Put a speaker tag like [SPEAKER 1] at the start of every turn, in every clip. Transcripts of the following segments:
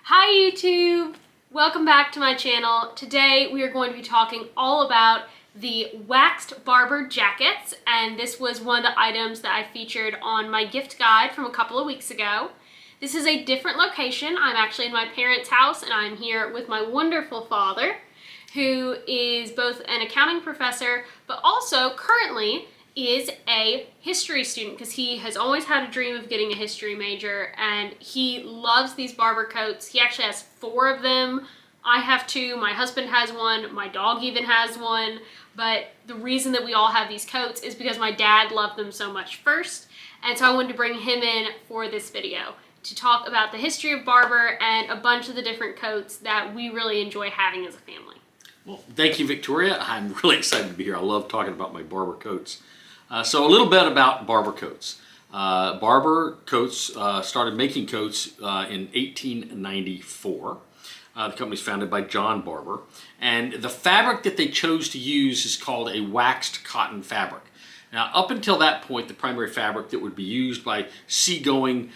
[SPEAKER 1] Hi YouTube! Welcome back to my channel. Today we are going to be talking all about the waxed Barbour jackets, and this was one of the items that I featured on my gift guide from a couple of weeks ago. This is a different location. I'm actually in my parents' house and I'm here with my wonderful father, who is both an accounting professor but also currently is a history student because he has always had a dream of getting a history major, and he loves these Barbour coats. He actually has 4 of them. I have 2, my husband has 1, my dog even has 1, but the reason that we all have these coats is because my dad loved them so much first, and so I wanted to bring him in for this video to talk about the history of Barbour and a bunch of the different coats that we really enjoy having as a family.
[SPEAKER 2] Well, thank you, Victoria. I'm really excited to be here. I love talking about my Barbour coats. So a little bit about Barbour Coats. Barbour Coats started making coats in 1894. The company's founded by John Barbour. And the fabric that they chose to use is called a waxed cotton fabric. Now, up until that point, the primary fabric that would be used by seagoing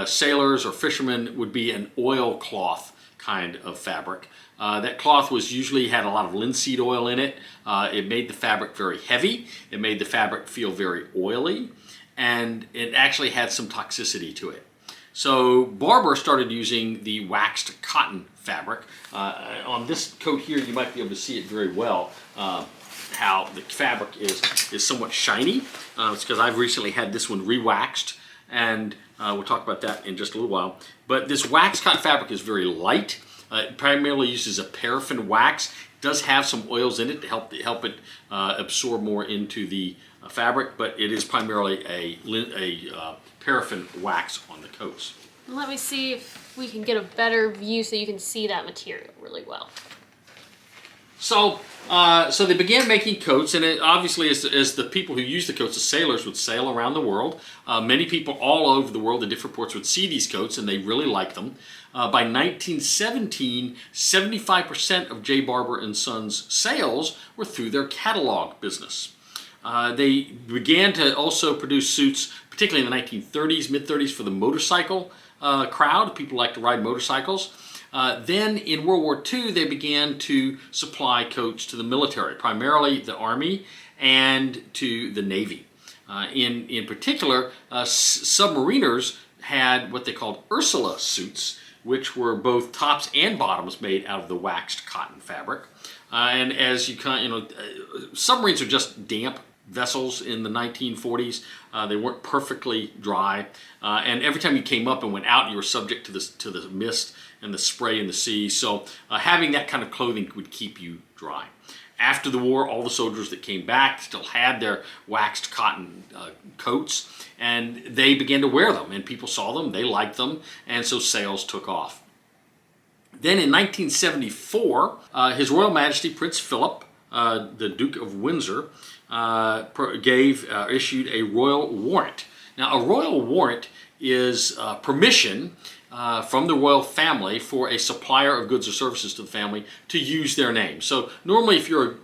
[SPEAKER 2] sailors or fishermen would be an oilcloth kind of fabric. That cloth was usually had a lot of linseed oil in it. It made the fabric very heavy. It made the fabric feel very oily, and it actually had some toxicity to it. So Barbour started using the waxed cotton fabric. On this coat here, you might be able to see it very well. How the fabric is somewhat shiny. It's because I've recently had this one re-waxed, and we'll talk about that in just a little while. But this waxed cotton fabric is very light. It primarily uses a paraffin wax. It does have some oils in it to help it absorb more into the fabric, but it is primarily a paraffin wax on the coats.
[SPEAKER 1] Let me see if we can get a better view so you can see that material really well.
[SPEAKER 2] So they began making coats, and it obviously, as the people who used the coats, the sailors would sail around the world. Many people all over the world in different ports would see these coats, and they really liked them. By 1917, 75% of J. Barbour & Sons sales were through their catalog business. They began to also produce suits, particularly in the 1930s, mid-30s, for the motorcycle crowd. People like to ride motorcycles. Then in World War II, they began to supply coats to the military, primarily the Army and to the Navy. In particular, submariners had what they called Ursula suits, which were both tops and bottoms made out of the waxed cotton fabric. And as submarines are just damp vessels in the 1940s. They weren't perfectly dry, and every time you came up and went out, you were subject to the mist and the spray in the sea. So having that kind of clothing would keep you dry. After the war, all the soldiers that came back still had their waxed cotton coats, and they began to wear them, and people saw them, they liked them, and so sales took off. Then in 1974, His Royal Majesty Prince Philip, the Duke of Windsor, issued a royal warrant. Now, a royal warrant is permission from the royal family for a supplier of goods or services to the family to use their name. So normally, if you're a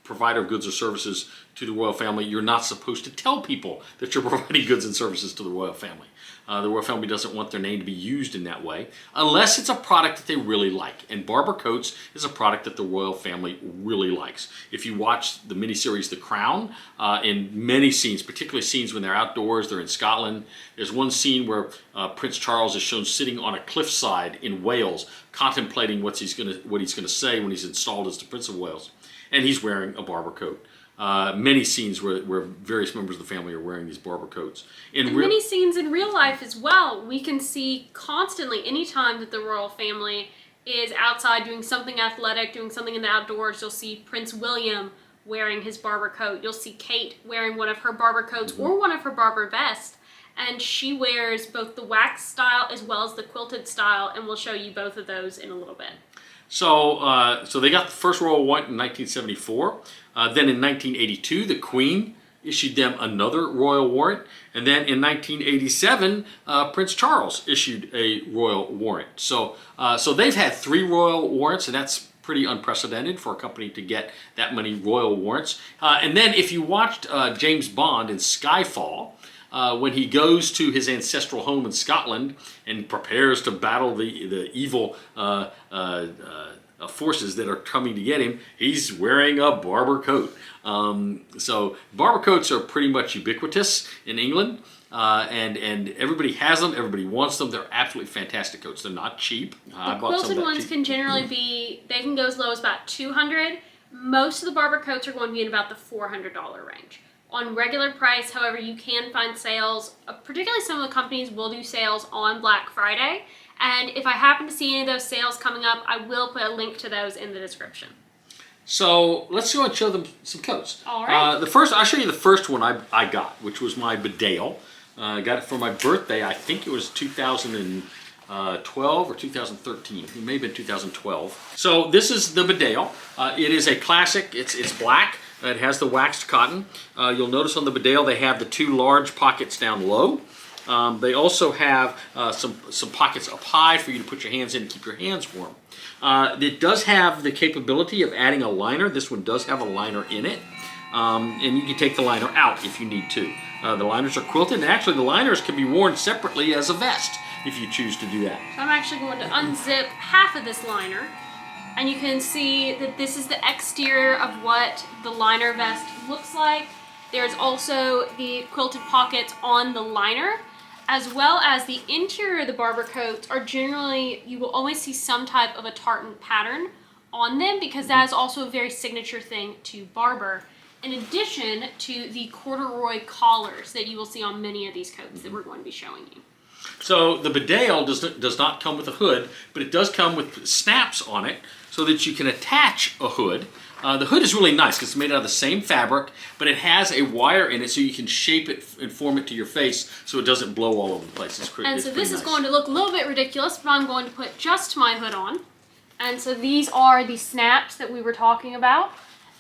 [SPEAKER 2] provider of goods or services to the royal family, you're not supposed to tell people that you're providing goods and services to the royal family. The royal family doesn't want their name to be used in that way, unless it's a product that they really like. And Barbour Coats is a product that the royal family really likes. If you watch the miniseries The Crown, in many scenes, particularly scenes when they're outdoors, they're in Scotland, there's one scene where Prince Charles is shown sitting on a cliffside in Wales, contemplating what he's going to say when he's installed as the Prince of Wales, and he's wearing a Barbour coat. Many scenes where various members of the family are wearing these Barbour coats.
[SPEAKER 1] And many scenes in real life as well. We can see constantly, anytime that the royal family is outside doing something athletic, doing something in the outdoors, you'll see Prince William wearing his Barbour coat. You'll see Kate wearing one of her Barbour coats or one of her Barbour vests. And she wears both the wax style as well as the quilted style, and we'll show you both of those in a little bit.
[SPEAKER 2] So they got the first royal warrant in 1974. Then in 1982, the Queen issued them another royal warrant. And then in 1987, Prince Charles issued a royal warrant. So they've had 3 royal warrants, and that's pretty unprecedented for a company to get that many royal warrants. And then if you watched James Bond in Skyfall, when he goes to his ancestral home in Scotland and prepares to battle the evil forces that are coming to get him, he's wearing a Barbour coat. So Barbour coats are pretty much ubiquitous in England. And everybody has them, everybody wants them. They're absolutely fantastic coats. They're not cheap.
[SPEAKER 1] The quilted ones can generally be, they can go as low as about $200. Most of the Barbour coats are going to be in about the $400 range. On regular price, however, you can find sales, particularly some of the companies will do sales on Black Friday. And if I happen to see any of those sales coming up, I will put a link to those in the description.
[SPEAKER 2] So let's go and show them some coats.
[SPEAKER 1] All right.
[SPEAKER 2] I'll show you the first one I got, which was my Bedale. I got it for my birthday. I think it was 2012 or 2013. It may have been 2012. So this is the Bedale. It is a classic. It's black. It has the waxed cotton. You'll notice on the Bedale they have the two large pockets down low. They also have some pockets up high for you to put your hands in and keep your hands warm. It does have the capability of adding a liner. This one does have a liner in it. And you can take the liner out if you need to. The liners are quilted, and actually the liners can be worn separately as a vest if you choose to do that.
[SPEAKER 1] So I'm actually going to unzip half of this liner, and you can see that this is the exterior of what the liner vest looks like. There's also the quilted pockets on the liner, as well as the interior of the Barbour coats are generally, you will always see some type of a tartan pattern on them because that is also a very signature thing to Barbour. In addition to the corduroy collars that you will see on many of these coats that we're going to be showing you.
[SPEAKER 2] So the Bedale does not come with a hood, but it does come with snaps on it so that you can attach a hood. The hood is really nice because it's made out of the same fabric, but it has a wire in it so you can shape it and form it to your face so it doesn't blow all over the place. So this
[SPEAKER 1] is going to look a little bit ridiculous, but I'm going to put just my hood on. And so these are the snaps that we were talking about.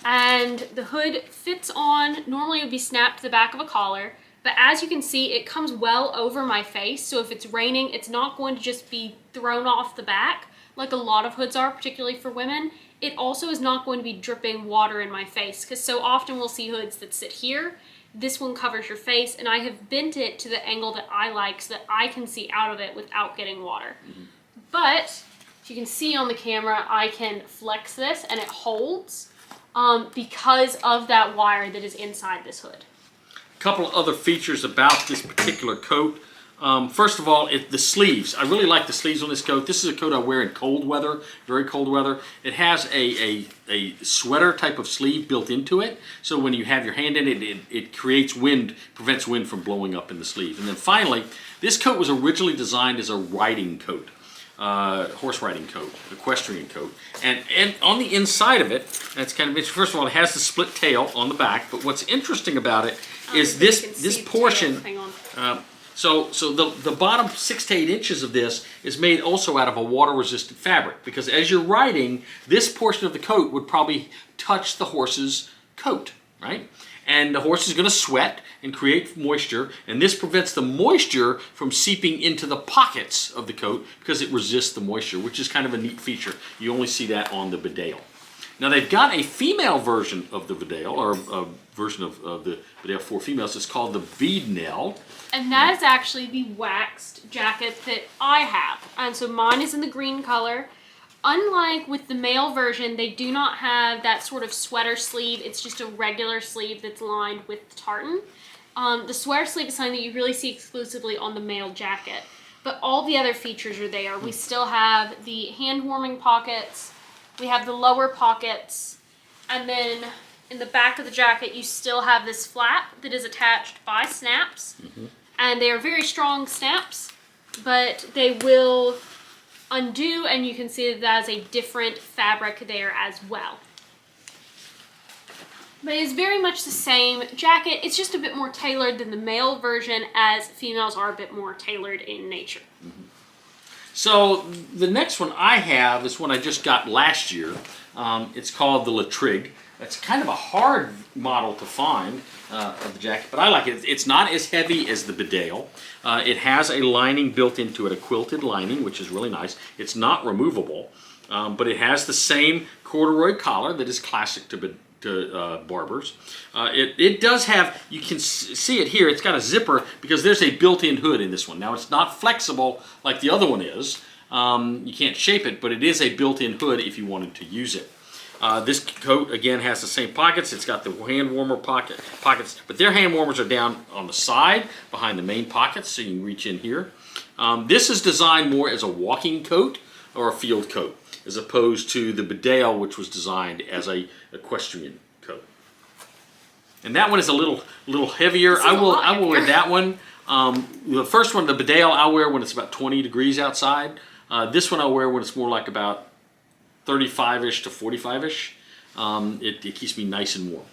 [SPEAKER 1] And the hood fits on, normally it would be snapped to the back of a collar, but as you can see, it comes well over my face, so if it's raining, it's not going to just be thrown off the back, like a lot of hoods are, particularly for women. It also is not going to be dripping water in my face, because so often we'll see hoods that sit here. This one covers your face, and I have bent it to the angle that I like so that I can see out of it without getting water. But, if you can see on the camera, I can flex this, and it holds. Because of that wire that is inside this hood.
[SPEAKER 2] A couple of other features about this particular coat. First of all, the sleeves. I really like the sleeves on this coat. This is a coat I wear in cold weather, very cold weather. It has a sweater type of sleeve built into it, so when you have your hand in it, it creates wind, prevents wind from blowing up in the sleeve. And then finally, this coat was originally designed as a riding coat. Horse riding coat, equestrian coat, and on the inside of it, that's kind of interesting. First of all, it has the split tail on the back, but what's interesting about it is this portion. So the bottom 6 to 8 inches of this is made also out of a water-resistant fabric because as you're riding, this portion of the coat would probably touch the horse's coat, right? And the horse is going to sweat and create moisture, and this prevents the moisture from seeping into the pockets of the coat because it resists the moisture, which is kind of a neat feature. You only see that on the Bedale. Now they've got a female version of the Bedale, or a version of the Bedale for females. It's called the Beadnell.
[SPEAKER 1] And that is actually the waxed jacket that I have. And so mine is in the green color. Unlike with the male version, they do not have that sort of sweater sleeve. It's just a regular sleeve that's lined with tartan. The sweater sleeve is something that you really see exclusively on the male jacket. But all the other features are there. We still have the hand-warming pockets. We have the lower pockets. And then in the back of the jacket, you still have this flap that is attached by snaps. And they are very strong snaps, but they will undo, and you can see that that is a different fabric there as well. But it's very much the same jacket. It's just a bit more tailored than the male version, as females are a bit more tailored in nature.
[SPEAKER 2] So the next one I have is one I just got last year. It's called the Latrig. It's kind of a hard model to find of the jacket, but I like it. It's not as heavy as the Bedale. It has a lining built into it, a quilted lining, which is really nice. It's not removable, but it has the same corduroy collar that is classic to Barbour's. It does have, you can see it here, it's got a zipper because there's a built-in hood in this one. Now it's not flexible like the other one is. You can't shape it, but it is a built-in hood if you wanted to use it. This coat, again, has the same pockets. It's got the hand warmer pockets, but their hand warmers are down on the side behind the main pockets, so you can reach in here. This is designed more as a walking coat or a field coat, as opposed to the Bedale, which was designed as a equestrian coat. And that one is a little heavier. I will wear that one. The first one, the Bedale, I'll wear when it's about 20 degrees outside. This one I'll wear when it's more like about 35-ish to 45-ish. It keeps me nice and warm.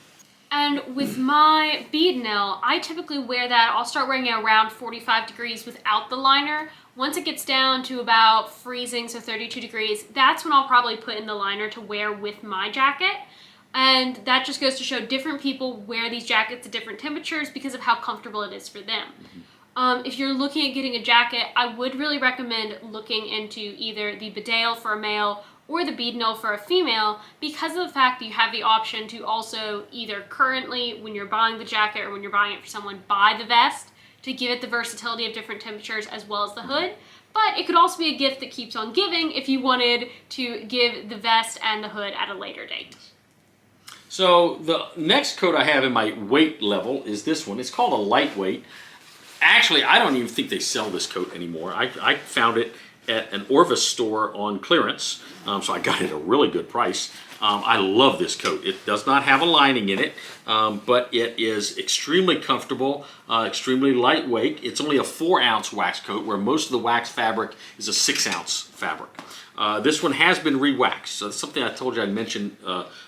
[SPEAKER 1] And with my bead nail, I typically wear that. I'll start wearing it around 45 degrees without the liner. Once it gets down to about freezing, so 32 degrees, that's when I'll probably put in the liner to wear with my jacket. And that just goes to show different people wear these jackets at different temperatures because of how comfortable it is for them. If you're looking at getting a jacket, I would really recommend looking into either the Bedale for a male or the bead nail for a female, because of the fact that you have the option to also either currently, when you're buying the jacket or when you're buying it for someone, buy the vest to give it the versatility of different temperatures as well as the hood. But it could also be a gift that keeps on giving if you wanted to give the vest and the hood at a later date.
[SPEAKER 2] So the next coat I have in my weight level is this one. It's called a lightweight. Actually, I don't even think they sell this coat anymore. I found it at an Orvis store on clearance, so I got it at a really good price. I love this coat. It does not have a lining in it, but it is extremely comfortable, extremely lightweight. It's only a 4-ounce wax coat, where most of the wax fabric is a 6-ounce fabric. This one has been re-waxed, so that's something I told you I'd mention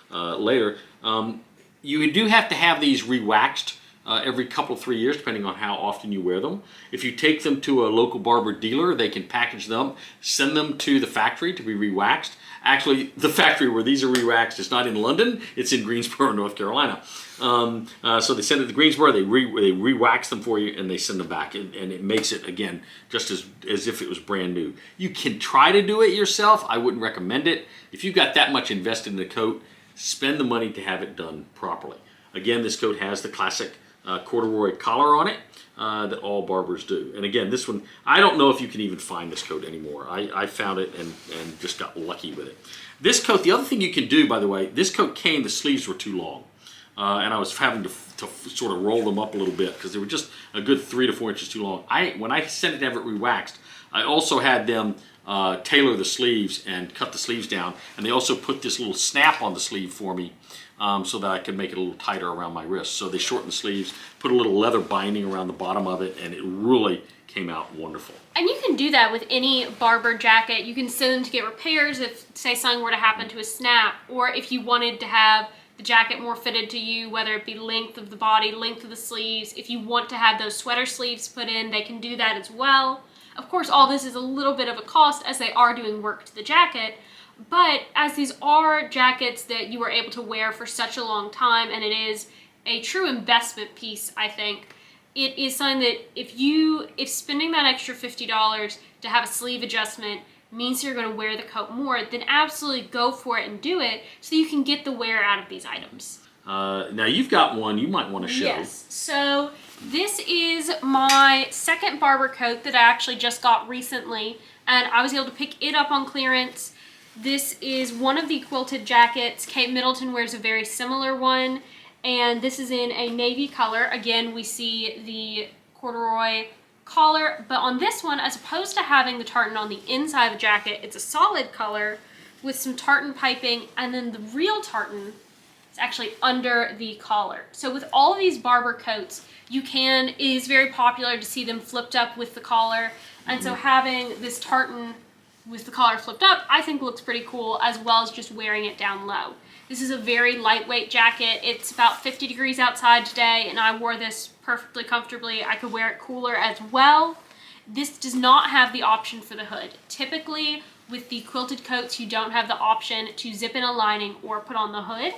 [SPEAKER 2] later. You do have to have these re-waxed every couple, 3 years, depending on how often you wear them. If you take them to a local barber dealer, they can package them, send them to the factory to be re-waxed. Actually, the factory where these are re-waxed is not in London, it's in Greensboro, North Carolina. So they send it to Greensboro, they re-wax them for you, and they send them back, and it makes it, again, just as if it was brand new. You can try to do it yourself. I wouldn't recommend it. If you've got that much invested in the coat, spend the money to have it done properly. Again, this coat has the classic corduroy collar on it that all barbers do. And again, this one, I don't know if you can even find this coat anymore. I found it and just got lucky with it. This coat, the other thing you can do, by the way, this coat the sleeves were too long. And I was having to sort of roll them up a little bit because they were just a good 3 to 4 inches too long. When I sent it to have it re-waxed, I also had them tailor the sleeves and cut the sleeves down. And they also put this little snap on the sleeve for me, so that I could make it a little tighter around my wrist. So they shortened the sleeves, put a little leather binding around the bottom of it, and it really came out wonderful.
[SPEAKER 1] And you can do that with any Barbour jacket. You can send them to get repairs if, say, something were to happen to a snap, or if you wanted to have the jacket more fitted to you, whether it be length of the body, length of the sleeves. If you want to have those sweater sleeves put in, they can do that as well. Of course, all this is a little bit of a cost as they are doing work to the jacket. But as these are jackets that you are able to wear for such a long time, and it is a true investment piece, I think, it is something that if spending that extra $50 to have a sleeve adjustment means you're going to wear the coat more, then absolutely go for it and do it so you can get the wear out of these items.
[SPEAKER 2] Now you've got one you might want to show.
[SPEAKER 1] Yes, so this is my second Barbour coat that I actually just got recently, and I was able to pick it up on clearance. This is one of the quilted jackets. Kate Middleton wears a very similar one, and this is in a navy color. Again, we see the corduroy collar, but on this one, as opposed to having the tartan on the inside of the jacket, it's a solid color with some tartan piping, and then the real tartan is actually under the collar. So with all of these Barbour coats, it is very popular to see them flipped up with the collar, and so having this tartan with the collar flipped up, I think looks pretty cool, as well as just wearing it down low. This is a very lightweight jacket. It's about 50 degrees outside today, and I wore this perfectly comfortably. I could wear it cooler as well. This does not have the option for the hood. Typically, with the quilted coats, you don't have the option to zip in a lining or put on the hood.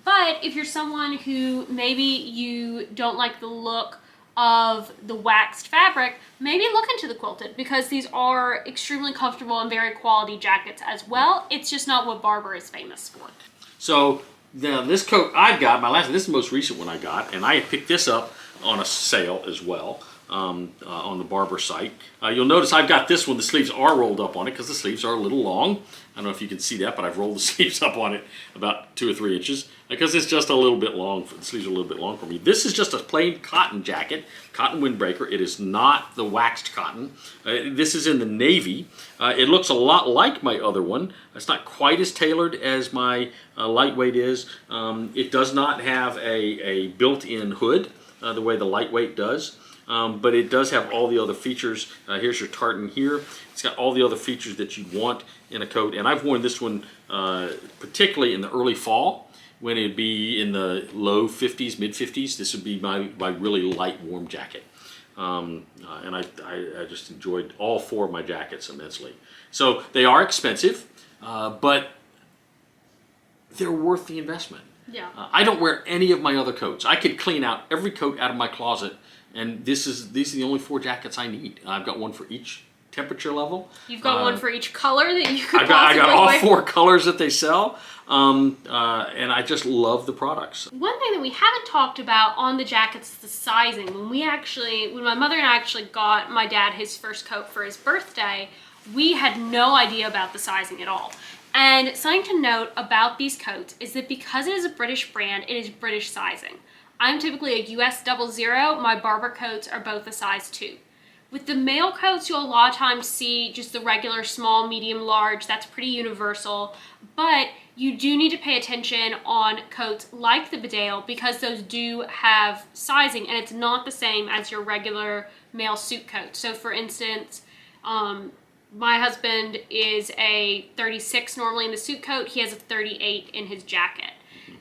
[SPEAKER 1] But if you're someone who maybe you don't like the look of the waxed fabric, maybe look into the quilted, because these are extremely comfortable and very quality jackets as well. It's just not what Barbour is famous for.
[SPEAKER 2] So Now this coat I've got, this is the most recent one I got, and I picked this up on a sale as well on the Barbour site. You'll notice I've got this one, the sleeves are rolled up on it because the sleeves are a little long. I don't know if you can see that, but I've rolled the sleeves up on it about 2 or 3 inches because it's just a little bit long, the sleeves are a little bit long for me. This is just a plain cotton jacket, cotton windbreaker. It is not the waxed cotton. This is in the navy. It looks a lot like my other one. It's not quite as tailored as my lightweight is. It does not have a built-in hood the way the lightweight does. But it does have all the other features. Here's your tartan here. It's got all the other features that you want in a coat. And I've worn this one particularly in the early fall when it'd be in the low 50s, mid 50s. This would be my really light, warm jacket. And I just enjoyed all 4 of my jackets immensely. So they are expensive, but they're worth the investment.
[SPEAKER 1] Yeah.
[SPEAKER 2] I don't wear any of my other coats. I could clean out every coat out of my closet, and these are the only 4 jackets I need. I've got one for each temperature level.
[SPEAKER 1] You've got one for each color that you could
[SPEAKER 2] I got all
[SPEAKER 1] wear.
[SPEAKER 2] 4 colors that they sell, and I just love the products.
[SPEAKER 1] One thing that we haven't talked about on the jackets is the sizing. When my mother and I actually got my dad his first coat for his birthday, we had no idea about the sizing at all. And something to note about these coats is that because it is a British brand, it is British sizing. I'm typically a US 00. My Barbour coats are both a size 2. With the male coats, you'll a lot of times see just the regular small, medium, large. That's pretty universal. But you do need to pay attention on coats like the Bedale because those do have sizing, and it's not the same as your regular male suit coat. So for instance, my husband is a 36 normally in the suit coat. He has a 38 in his jacket.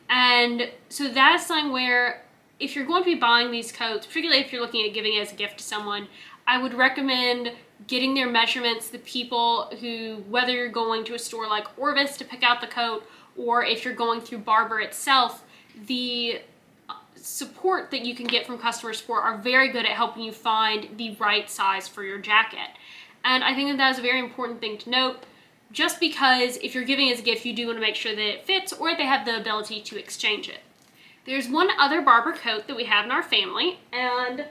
[SPEAKER 1] And so that is something where if you're going to be buying these coats, particularly if you're looking at giving it as a gift to someone, I would recommend getting their measurements. The people who, whether you're going to a store like Orvis to pick out the coat, or if you're going through Barbour itself, the support that you can get from customer support are very good at helping you find the right size for your jacket. And I think that is a very important thing to note, just because if you're giving it as a gift, you do want to make sure that it fits or they have the ability to exchange it. There's one other Barbour coat that we have in our family, and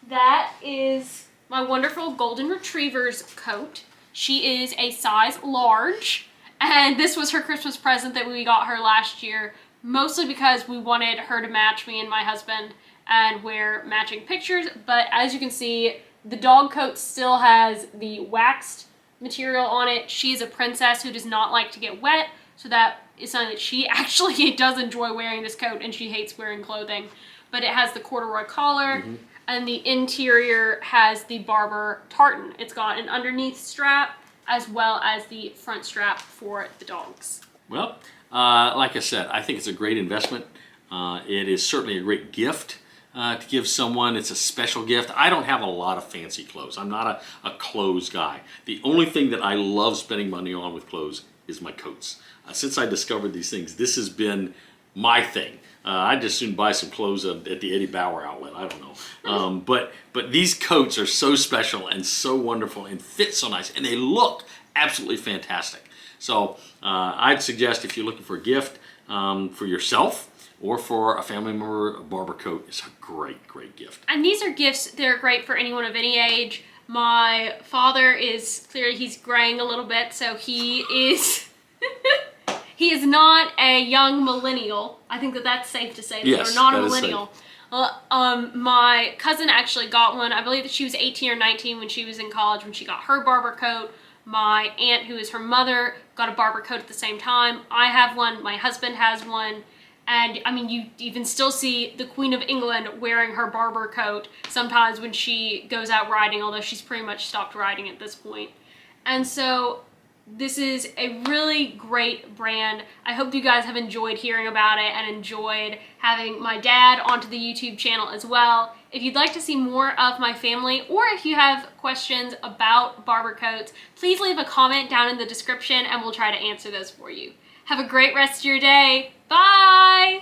[SPEAKER 1] that is my wonderful Golden Retriever's coat. She is a size large, and this was her Christmas present that we got her last year, mostly because we wanted her to match me and my husband and wear matching pictures. But as you can see, the dog coat still has the waxed material on it. She is a princess who does not like to get wet, so that is something that she actually does enjoy wearing this coat, and she hates wearing clothing. But it has the corduroy collar, and the interior has the Barbour tartan. It's got an underneath strap as well as the front strap for the dogs.
[SPEAKER 2] Well, like I said, I think it's a great investment. It is certainly a great gift to give someone. It's a special gift. I don't have a lot of fancy clothes. I'm not a clothes guy. The only thing that I love spending money on with clothes is my coats. Since I discovered these things, this has been my thing. I'd just soon buy some clothes at the Eddie Bauer outlet. I don't know. But these coats are so special and so wonderful and fit so nice, and they look absolutely fantastic. So I'd suggest if you're looking for a gift for yourself or for a family member, a Barbour coat is a great, great gift.
[SPEAKER 1] And these are gifts that are great for anyone of any age. My father is, clearly he's graying a little bit, so he is... He is not a young millennial. I think that that's safe to say that
[SPEAKER 2] Yes,
[SPEAKER 1] they're not a
[SPEAKER 2] that is
[SPEAKER 1] millennial. My cousin actually got one. I believe that she was 18 or 19 when she was in college when she got her Barbour coat. My aunt, who is her mother, got a Barbour coat at the same time. I have one. My husband has one. And I mean, you even still see the Queen of England wearing her Barbour coat sometimes when she goes out riding, although she's pretty much stopped riding at this point. And so this is a really great brand. I hope you guys have enjoyed hearing about it and enjoyed having my dad onto the YouTube channel as well. If you'd like to see more of my family, or if you have questions about Barbour coats, please leave a comment down in the description and we'll try to answer those for you. Have a great rest of your day. Bye!